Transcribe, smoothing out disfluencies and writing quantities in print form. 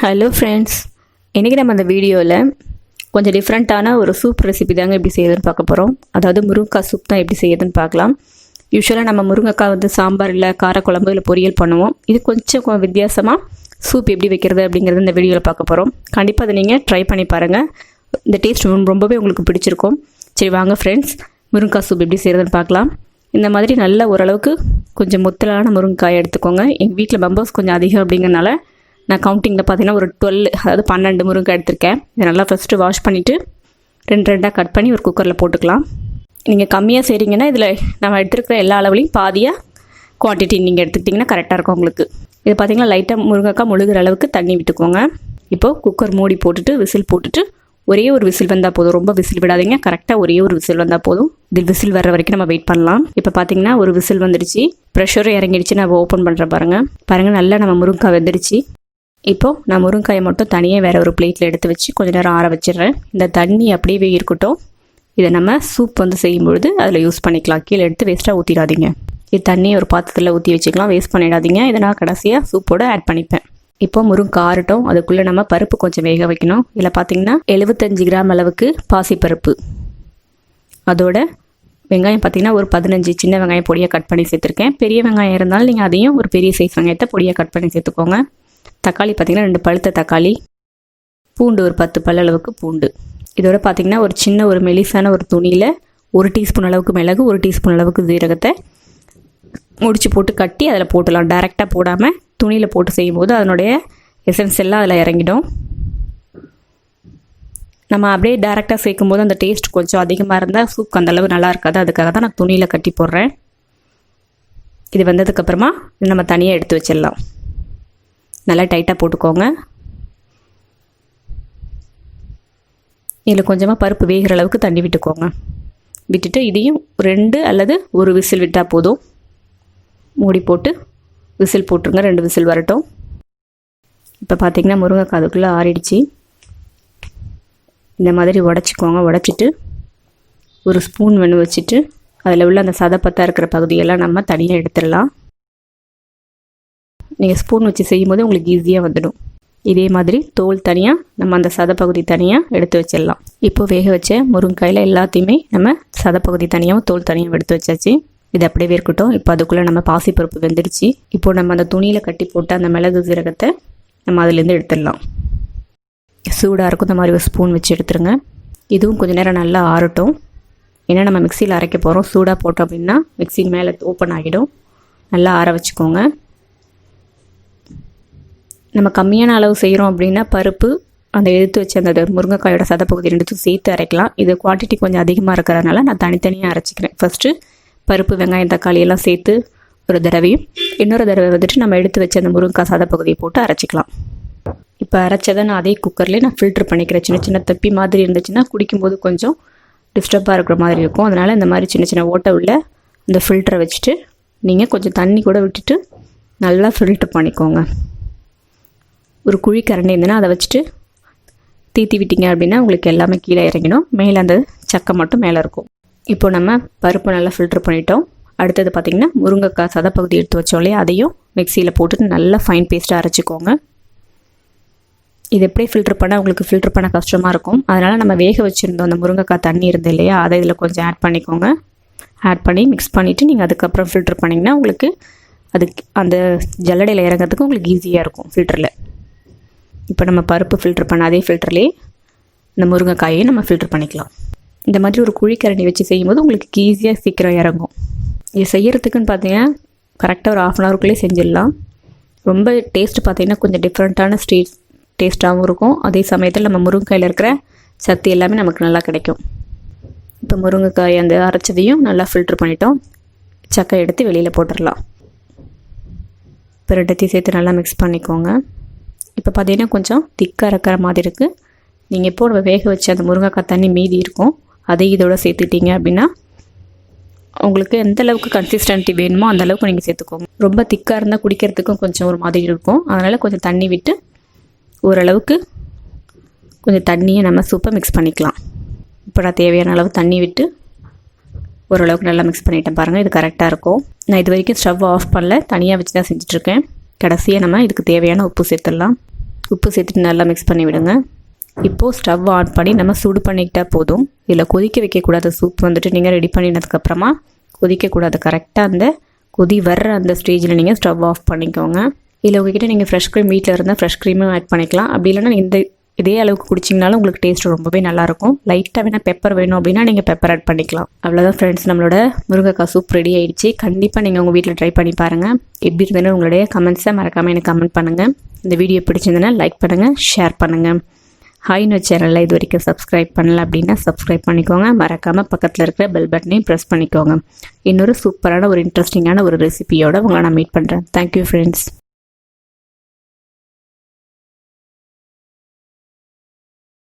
Hello friends, இன்றைக்கி நம்ம அந்த வீடியோவில் கொஞ்சம் டிஃப்ரெண்ட்டான ஒரு சூப் ரெசிபி தாங்க எப்படி செய்யுதுன்னு பார்க்க போகிறோம். அதாவது முருங்கைக்காய் சூப் தான் எப்படி செய்யுதுன்னு பார்க்கலாம். யூஸ்வலாக நம்ம முருங்கைக்காய் வந்து சாம்பார் இல்லை காரக்குழம்பு இல்லை பொரியல் பண்ணுவோம். இது கொஞ்சம் வித்தியாசமாக சூப் எப்படி வைக்கிறது அப்படிங்கிறது இந்த வீடியோவில் பார்க்க போகிறோம். கண்டிப்பாக அதை நீங்கள் ட்ரை பண்ணி பாருங்கள். இந்த டேஸ்ட் ரொம்பவே உங்களுக்கு பிடிச்சிருக்கும். சரி வாங்க ஃப்ரெண்ட்ஸ், முருங்கைக்காய் சூப் எப்படி செய்கிறதுன்னு பார்க்கலாம். இந்த மாதிரி நல்ல ஓரளவுக்கு கொஞ்சம் முத்தலான முருங்கைக்காய் எடுத்துக்கோங்க. எங்கள் வீட்டில் மெம்பர்ஸ் கொஞ்சம் அதிகம் அப்படிங்கிறனால நான் கவுண்டிங்கில் பார்த்தீங்கன்னா ஒரு 12 முருங்கை எடுத்திருக்கேன். இதை நல்லா ஃபஸ்ட்டு வாஷ் பண்ணிவிட்டு ரெண்டாக கட் பண்ணி ஒரு குக்கரில் போட்டுக்கலாம். நீங்கள் கம்மியாக செய்கிறீங்கன்னா இதில் நம்ம எடுத்துருக்கிற எல்லா அளவுலையும் பாதியாக குவான்டிட்டி நீங்கள் எடுத்துக்கிட்டிங்கன்னா கரெக்டாக இருக்கும் உங்களுக்கு. இது பார்த்திங்கன்னா லைட்டாக முருங்கைக்காய் முழுகிற அளவுக்கு தண்ணி விட்டுக்கோங்க. இப்போது குக்கர் மூடி போட்டுட்டு விசில் போட்டுட்டு ஒரே ஒரு விசில் வந்தால் போதும். ரொம்ப விசில் விடாதீங்க, கரெக்டாக ஒரே ஒரு விசில் வந்தால் போதும். இது விசில் வர்ற வரைக்கும் நம்ம வெயிட் பண்ணலாம். இப்போ பார்த்தீங்கன்னா ஒரு விசில் வந்துடுச்சு, ப்ரெஷரும் இறங்கிடுச்சு. நான் ஓப்பன் பண்ணுறேன் பாருங்கள் நல்லா நம்ம முருங்கைக்காய் வெந்துடுச்சு. இப்போது நான் முருங்காயை மட்டும் தனியாக வேறு ஒரு பிளேட்டில் எடுத்து வச்சு கொஞ்சம் நேரம் ஆற வச்சிடுறேன். இந்த தண்ணி அப்படியே இருக்கட்டும். இதை நம்ம சூப் வந்து செய்யும்பொழுது அதில் யூஸ் பண்ணிக்கலாம். கீழே எடுத்து வேஸ்ட்டாக ஊற்றிடாதீங்க. இது தண்ணியை ஒரு பாத்திரத்தில் ஊற்றி வச்சுக்கலாம், வேஸ்ட் பண்ணிடாதீங்க. இதை நான் கடைசியாக சூப்போடு ஆட் பண்ணிப்பேன். இப்போ முருங்கை ஆறட்டும். அதுக்குள்ளே நம்ம பருப்பு கொஞ்சம் வேக வைக்கணும். இதில் பார்த்திங்கன்னா 75 கிராம் அளவுக்கு பாசிப்பருப்பு, அதோட வெங்காயம் பார்த்திங்கன்னா ஒரு 15 சின்ன வெங்காயம் பொடியாக கட் பண்ணி சேர்த்துருக்கேன். பெரிய வெங்காயம் இருந்தாலும் நீங்கள் அதையும் ஒரு பெரிய சைஸ் வெங்காயத்தை பொடியாக கட் பண்ணி சேர்த்துக்கோங்க. தக்காளி பார்த்திங்கன்னா 2 பழுத்த தக்காளி, பூண்டு ஒரு 10 பல் அளவுக்கு பூண்டு. இதோட பார்த்திங்கன்னா ஒரு சின்ன ஒரு மெலிசான ஒரு துணியில் 1 டீஸ்பூன் அளவுக்கு மிளகு, 1 டீஸ்பூன் அளவுக்கு ஜீரகத்தை முடிச்சு போட்டு கட்டி அதில் போட்டுடலாம். டைரெக்டாக போடாமல் துணியில் போட்டு செய்யும்போது அதனுடைய எசன்ஸ் எல்லாம் அதில் இறங்கிடும். நம்ம அப்படியே டைரெக்டாக சேர்க்கும்போது அந்த டேஸ்ட் கொஞ்சம் அதிகமாக இருந்தால் சூப் அந்தளவு நல்லா இருக்காது. அதுக்காக தான் நான் துணியில் கட்டி போடுறேன். இது வந்ததுக்கப்புறமா நம்ம தனியாக எடுத்து வச்சிடலாம். நல்லா டைட்டாக போட்டுக்கோங்க. இதில் கொஞ்சமாக பருப்பு வேகிற அளவுக்கு தண்ணி விட்டுக்கோங்க. விட்டுட்டு இதையும் 2 அல்லது 1 விசில் விட்டால் போதும். மூடி போட்டு விசில் போட்டுருங்க. 2 விசில் வரட்டும். இப்போ பார்த்திங்கன்னா முருங்கைக்காய் அதுக்குள்ளே ஆறிடுச்சு. இந்த மாதிரி உடச்சிக்கோங்க. உடச்சிட்டு ஒரு ஸ்பூன் வச்சுட்டு அதில் உள்ள அந்த சதப்பத்தாக இருக்கிற பகுதியெல்லாம் நம்ம தனியாக எடுத்துடலாம். நீங்கள் ஸ்பூன் வச்சு செய்யும்போது உங்களுக்கு ஈஸியாக வந்துடும். இதே மாதிரி தோல் தனியாக நம்ம அந்த சதப்பகுதி தனியாக எடுத்து வச்சிடலாம். இப்போ வேக வச்ச முருங்கைக்காயில் எல்லாத்தையுமே நம்ம சதப்பகுதி தனியாகவும் தோல் தனியாக எடுத்து வச்சாச்சு. இது அப்படியே இருக்கட்டும். இப்போ அதுக்குள்ளே நம்ம பாசிப்பருப்பு வெந்துடுச்சு. இப்போது நம்ம அந்த துணியில் கட்டி போட்டு அந்த மிளகு சீரகத்தை நம்ம அதுலேருந்து எடுத்துடலாம். சூடாக இருக்கும். இந்த மாதிரி ஒரு ஸ்பூன் வச்சு எடுத்துருங்க. இதுவும் கொஞ்சம் நேரம் நல்லா ஆறட்டும். ஏன்னா நம்ம மிக்சியில் அரைக்க போகிறோம். சூடாக போட்டோம் அப்படின்னா மிக்சி மேலே ஓப்பன் ஆகிடும். நல்லா ஆற வச்சுக்கோங்க. நம்ம கம்மியான அளவு செய்கிறோம் அப்படின்னா பருப்பு அந்த எடுத்து வச்சு அந்த முருங்கைக்காயோட சதப்பகுதி 2 சேர்த்து அரைக்கலாம். இது குவான்டிட்டி கொஞ்சம் அதிகமாக இருக்கிறதுனால நான் தனித்தனியாக அரைச்சிக்கிறேன். ஃபஸ்ட்டு பருப்பு வெங்காயம் தக்காளி எல்லாம் சேர்த்து ஒரு தடவையும் இன்னொரு தடவை வந்துட்டு நம்ம எடுத்து வச்ச அந்த முருங்கைக்காய் சதப்பகுதியை போட்டு அரைச்சிக்கலாம். இப்போ அரைச்சதை நான் அதே குக்கர்லேயே நான் ஃபில்ட்ரு பண்ணிக்கிறேன். சின்ன சின்ன தப்பி மாதிரி இருந்துச்சுன்னா குடிக்கும்போது கொஞ்சம் டிஸ்டர்பாக இருக்கிற மாதிரி இருக்கும். அதனால் இந்த மாதிரி சின்ன சின்ன ஓட்டை உள்ள இந்த ஃபில்டரை வச்சுட்டு நீங்கள் கொஞ்சம் தண்ணி கூட விட்டுட்டு நல்லா ஃபில்ட்ரு பண்ணிக்கோங்க. ஒரு குழி கரண்டி இருந்ததுன்னா அதை வச்சுட்டு தீத்தி விட்டீங்க அப்படின்னா உங்களுக்கு எல்லாமே கீழே இறங்கிடும். மேலே அந்த சக்கை மட்டும் மேலே இருக்கும். இப்போ நம்ம பருப்பு நல்லா ஃபில்ட்ரு பண்ணிட்டோம். அடுத்தது பார்த்திங்கன்னா முருங்கைக்காய் சதப்பகுதி எடுத்து வச்சோம் இல்லையா, அதையும் மிக்சியில் போட்டுட்டு நல்லா ஃபைன் பேஸ்ட்டாக அரைச்சிக்கோங்க. இது எப்படி ஃபில்ட்ரு பண்ணால் உங்களுக்கு ஃபில்ட்ரு பண்ண கஷ்டமாக இருக்கும். அதனால் நம்ம வேக வச்சுருந்தோம் அந்த முருங்கைக்காய் தண்ணி இருந்து இல்லையா, அதை இதில் கொஞ்சம் ஆட் பண்ணிக்கோங்க. ஆட் பண்ணி மிக்ஸ் பண்ணிவிட்டு நீங்கள் அதுக்கப்புறம் ஃபில்ட்ரு பண்ணிங்கன்னா உங்களுக்கு அதுக்கு அந்த ஜல்லடையில் இறங்கிறதுக்கு உங்களுக்கு ஈஸியாக இருக்கும் ஃபில்டரில். இப்போ நம்ம பருப்பு ஃபில்ட்ரு பண்ண அதே ஃபில்டர்லேயே இந்த முருங்கைக்காயை நம்ம ஃபில்ட்ரு பண்ணிக்கலாம். இந்த மாதிரி ஒரு குழிக்கரண்டி வச்சு செய்யும்போது உங்களுக்கு ஈஸியாக சீக்கிரம் இறங்கும். இது செய்கிறதுக்குன்னு பார்த்தீங்கன்னா கரெக்டாக ஒரு 1/2 hourக்குள்ளே செஞ்சிடலாம். ரொம்ப டேஸ்ட்டு பார்த்திங்கன்னா கொஞ்சம் டிஃப்ரெண்ட்டான டேஸ்ட்டாகவும் இருக்கும். அதே சமயத்தில் நம்ம முருங்கைக்காயில் இருக்கிற சத்து எல்லாமே நமக்கு நல்லா கிடைக்கும். இப்போ முருங்கைக்காய் அந்த அரைச்சதையும் நல்லா ஃபில்ட்ரு பண்ணிட்டோம். சக்கை எடுத்து வெளியில் போட்டுடலாம். இப்போ 2 சேர்த்து நல்லா மிக்ஸ் பண்ணிக்கோங்க. இப்போ பார்த்தீங்கன்னா கொஞ்சம் திக்காக இருக்கிற மாதிரி இருக்குது. நீங்கள் இப்போ நம்ம வேக வச்ச அந்த முருங்கைக்காய் தண்ணி மீதி இருக்கும், அதை இதோட சேர்த்துட்டீங்க அப்படின்னா உங்களுக்கு எந்த அளவுக்கு கன்சிஸ்டன்சி வேணுமோ அந்த அளவுக்கு நீங்கள் சேர்த்துக்கோங்க. ரொம்ப திக்காக இருந்தால் குடிக்கிறதுக்கும் கொஞ்சம் ஒரு மாதிரி இருக்கும். அதனால் கொஞ்சம் தண்ணி விட்டு ஓரளவுக்கு கொஞ்சம் தண்ணியை நம்ம சூப்பை மிக்ஸ் பண்ணிக்கலாம். இப்போ நான் தேவையான அளவு தண்ணி விட்டு ஓரளவுக்கு நல்லா மிக்ஸ் பண்ணிட்டேன். பாருங்கள், இது கரெக்டாக இருக்கும். நான் இது வரைக்கும் ஸ்டவ் ஆஃப் பண்ணல, தனியாக வச்சு தான் செஞ்சிட்ருக்கேன். கடைசியாக நம்ம இதுக்கு தேவையான உப்பு சேர்த்துடலாம். உப்பு சேர்த்துட்டு நல்லா மிக்ஸ் பண்ணி விடுங்க. இப்போது ஸ்டவ் ஆன் பண்ணி நம்ம சூடு பண்ணிக்கிட்டால் போதும். இதில் கொதிக்க வைக்கக்கூடாது. சூப் வந்துட்டு நீங்கள் ரெடி பண்ணினதுக்கப்புறமா கொதிக்கக்கூடாது. கரெக்டாக அந்த கொதி வர்ற அந்த ஸ்டேஜில் நீங்கள் ஸ்டவ் ஆஃப் பண்ணிக்கோங்க. இல்லை உங்ககிட்ட நீங்கள் ஃப்ரெஷ் க்ரீம் வீட்டில் இருந்தால் ஃப்ரெஷ் க்ரீமும் ஆட் பண்ணிக்கலாம். அப்படி இல்லைன்னா இதே அளவுக்கு குடிச்சிங்கனாலும் உங்களுக்கு டேஸ்ட் ரொம்பவே நல்லாயிருக்கும். லைட்டாக வேணால் பெப்பர் வேணும் அப்படின்னா நீங்கள் பெப்பர் ஆட் பண்ணிக்கலாம். அவ்வளோதான் ஃப்ரெண்ட்ஸ், நம்மளோட முருங்கைக்காய் சூப் ரெடி ஆகிடுச்சு. கண்டிப்பாக நீங்கள் உங்கள் வீட்டில் ட்ரை பண்ணி பாருங்கள். எப்படி இருந்ததுன்னு உங்களுடைய கமெண்ட்ஸை மறக்காமல் எனக்கு கமெண்ட் பண்ணுங்கள். இந்த வீடியோ பிடிச்சிருந்ததுன்னா லைக் பண்ணுங்கள், ஷேர் பண்ணுங்கள். ஹாய்னோ சேனலில் இது வரைக்கும் சப்ஸ்கிரைப் பண்ணல அப்படின்னா சப்ஸ்கிரைப் பண்ணிக்கோங்க. மறக்காமல் பக்கத்தில் இருக்கிற பெல் பட்டனையும் ப்ரெஸ் பண்ணிக்கோங்க. இன்னொரு சூப்பரான ஒரு இன்ட்ரெஸ்டிங்கான ஒரு ரெசிபியோடு உங்களை நான் மீட் பண்ணுறேன். Thank you friends.